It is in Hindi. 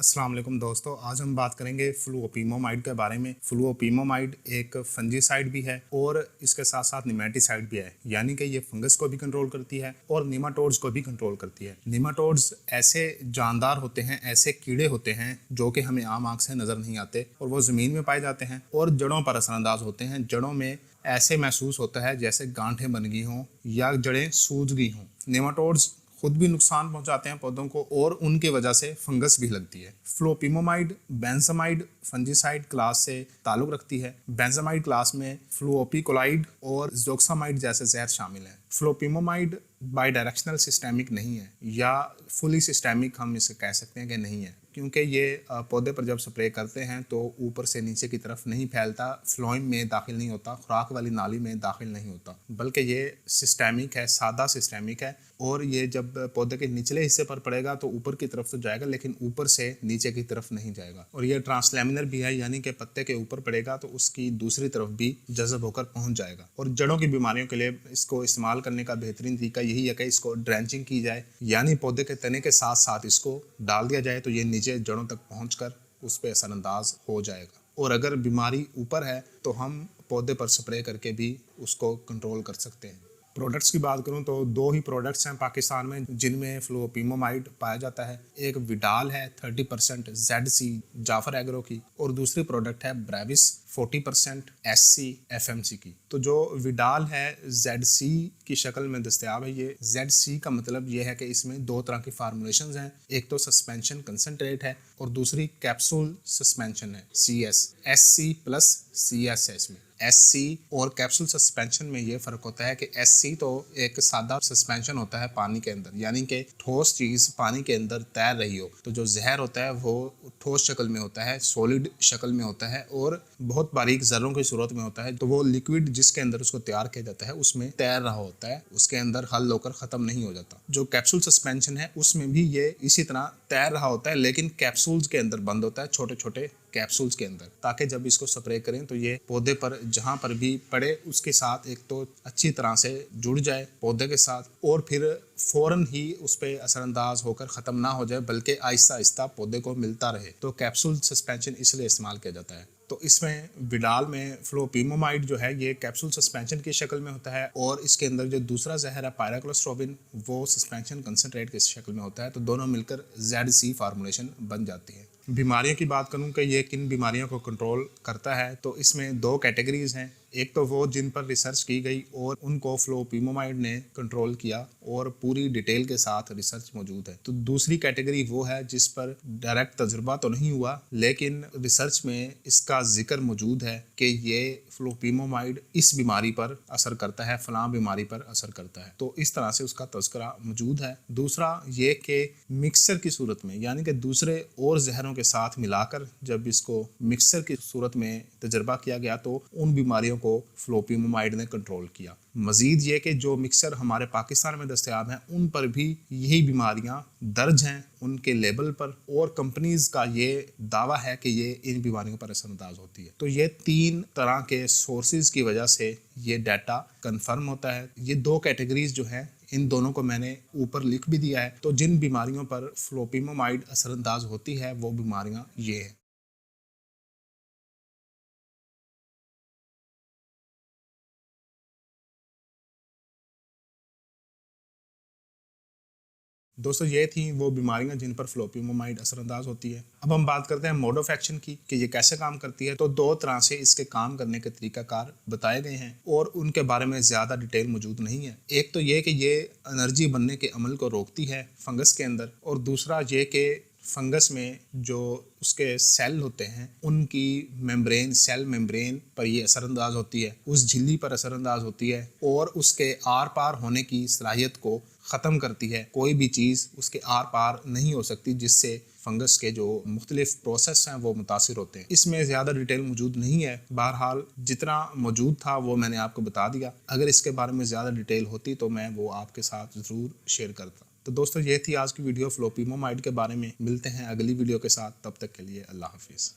अस्सलाम वालेकुम दोस्तों, आज हम बात करेंगे फ्लूओपीमोमाइड के बारे में। फ्लूओपीमोमाइड एक फंजीसाइड भी है और इसके साथ साथ निमेटिसाइड भी है, यानी कि ये फंगस को भी कंट्रोल करती है और निमाटोड्स को भी कंट्रोल करती है। निमाटोड्स ऐसे जानदार होते हैं, ऐसे कीड़े होते हैं जो कि हमें आम आंख से नजर नहीं आते और वो जमीन में पाए जाते हैं और जड़ों पर असरअंदाज होते हैं। जड़ों में ऐसे महसूस होता है जैसे गांठें बन गई हों या जड़ें सूज गई हों। नेमाटोड्स खुद भी नुकसान पहुंचाते हैं पौधों को और उनकी वजह से फंगस भी लगती है। फ्लोपीमोमाइड बेंजामाइड फंजीसाइड क्लास से ताल्लुक रखती है। बेंजामाइड क्लास में फ्लूओपिकोलाइड और जोक्सामाइड जैसे जहर शामिल हैं। फ्लोपीमोमाइड बाई डायरेक्शनल सिस्टेमिक नहीं है या फुली सिस्टेमिक हम इसे कह सकते हैं कि नहीं है, क्योंकि ये पौधे पर जब स्प्रे करते हैं तो ऊपर से नीचे की तरफ नहीं फैलता, फ्लोएम में दाखिल नहीं होता, खुराक वाली नाली में दाखिल नहीं होता, बल्कि ये सिस्टेमिक है, सादा सिस्टेमिक है। और ये जब पौधे के निचले हिस्से पर पड़ेगा तो ऊपर की तरफ तो जाएगा, लेकिन ऊपर से नीचे की तरफ नहीं जाएगा। और ये ट्रांसलैमिनर भी है, यानी कि पत्ते के ऊपर पड़ेगा तो उसकी दूसरी तरफ भी जज़ब होकर पहुंच जाएगा। और जड़ों की बीमारियों के लिए इसको इस्तेमाल करने का बेहतरीन तरीका यही है कि इसको ड्रेंचिंग की जाए, यानी पौधे के तने के साथ साथ इसको डाल दिया जाए तो ये नीचे जड़ों तक पहुंचकर उस पर असरअंदाज हो जाएगा। और अगर बीमारी ऊपर है तो हम पौधे पर स्प्रे करके भी उसको कंट्रोल कर सकते हैं। प्रोडक्ट्स की बात करूं तो दो ही प्रोडक्ट्स हैं पाकिस्तान में जिनमें फ्लोपीमोमाइड पाया जाता है। एक विडाल है 30% ZC जाफर एग्रो की, और दूसरी प्रोडक्ट है ब्रेविस 40% SC FMC की। तो जो विडाल है ZC की शक्ल में दस्तयाब है। ये ZC का मतलब ये है कि इसमें दो तरह की फार्मूलेशंस हैं, एक तो सस्पेंशन कंसनट्रेट है और दूसरी कैप्सूल सस्पेंशन है CS। SC प्लस CS है इसमें। SC और कैप्सूल सस्पेंशन में ये फ़र्क होता है कि SC तो एक सादा सस्पेंशन होता है पानी के अंदर, यानी कि ठोस चीज़ पानी के अंदर तैर रही हो, तो जो जहर होता है वो ठोस शक्ल में होता है, सॉलिड शक्ल में होता है और बहुत बारीक ज़र्रों की सूरत में होता है। तो वो लिक्विड जिसके अंदर उसको तैयार किया जाता है उसमें तैर रहा होता है, उसके अंदर हल होकर ख़त्म नहीं हो जाता। जो कैप्सूल सस्पेंशन है उसमें भी ये इसी तरह तैर रहा होता है, लेकिन कैप्सूल्स के अंदर बंद होता है, छोटे छोटे कैप्सूल्स के अंदर, ताकि जब इसको स्प्रे करें तो ये पौधे पर जहां पर भी पड़े उसके साथ एक तो अच्छी तरह से जुड़ जाए पौधे के साथ, और फिर फौरन ही उस पर असरअंदाज होकर ख़त्म ना हो जाए, बल्कि आहिस्ता आहिस्ता पौधे को मिलता रहे। तो कैप्सूल सस्पेंशन इसलिए इस्तेमाल किया जाता है। तो इसमें विडाल में फ्लोपीमोमाइड जो है ये कैप्सूल सस्पेंशन की शक्ल में होता है, और इसके अंदर जो दूसरा जहर है पायराक्लोस्ट्रोबिन वो सस्पेंशन कंसनट्रेट की शक्ल में होता है। तो दोनों मिलकर ZC फार्मूलेशन बन जाती है। बीमारियों की बात करूं कि ये किन बीमारियों को कंट्रोल करता है, तो इसमें दो कैटेगरीज हैं। एक तो वो जिन पर रिसर्च की गई और उनको फ्लोपीमोमाइड ने कंट्रोल किया और पूरी डिटेल के साथ रिसर्च मौजूद है। तो दूसरी कैटेगरी वो है जिस पर डायरेक्ट तजुर्बा तो नहीं हुआ, लेकिन रिसर्च में इसका जिक्र मौजूद है कि ये फ्लोपीमोमाइड इस बीमारी पर असर करता है, फलां बीमारी पर असर करता है। तो इस तरह से उसका तज़किरा मौजूद है। दूसरा ये कि मिक्सचर की सूरत में, यानी कि दूसरे और जहरों के साथ मिलाकर जब इसको मिक्सचर की सूरत में तजर्बा किया गया तो उन बीमारियों को फ्लोपीमोमाइड ने कंट्रोल किया। मजीद ये कि जो मिक्सचर हमारे पाकिस्तान में दस्तयाब हैं उन पर भी यही बीमारियां दर्ज हैं उनके लेबल पर, और कंपनीज का ये दावा है कि ये इन बीमारियों पर असरअंदाज होती है। तो ये तीन तरह के सोर्सेज की वजह से ये डाटा कंफर्म होता है। ये दो कैटेगरीज जो हैं इन दोनों को मैंने ऊपर लिख भी दिया है। तो जिन बीमारियों पर फ्लोपीमोमाइड असरअंदाज होती है वो बीमारियां ये हैं। दोस्तों ये थी वो बीमारियां जिन पर फ्लोपीमोमाइड असरअंदाज होती है। अब हम बात करते हैं मोड ऑफ एक्शन की कि ये कैसे काम करती है। तो दो तरह से इसके काम करने के तरीकाकार बताए गए हैं और उनके बारे में ज़्यादा डिटेल मौजूद नहीं है। एक तो ये कि ये एनर्जी बनने के अमल को रोकती है फंगस के अंदर, और दूसरा ये कि फंगस में जो उसके सेल होते हैं उनकी मेम्ब्रेन, सेल मेम्ब्रेन पर ये असरअंदाज होती है, उस झिल्ली पर असरअंदाज होती है और उसके आर पार होने की सलाहियत को ख़त्म करती है। कोई भी चीज़ उसके आर पार नहीं हो सकती जिससे फंगस के जो मुख्तलिफ प्रोसेस हैं वो मुतासिर होते हैं। इसमें ज़्यादा डिटेल मौजूद नहीं है, बहरहाल जितना मौजूद था वो मैंने आपको बता दिया। अगर इसके बारे में ज़्यादा डिटेल होती तो मैं वो आपके साथ ज़रूर शेयर करता। तो दोस्तों ये थी आज की वीडियो फ्लोपीमोमाइड के बारे में। मिलते हैं अगली वीडियो के साथ, तब तक के लिए अल्लाह हाफिज़।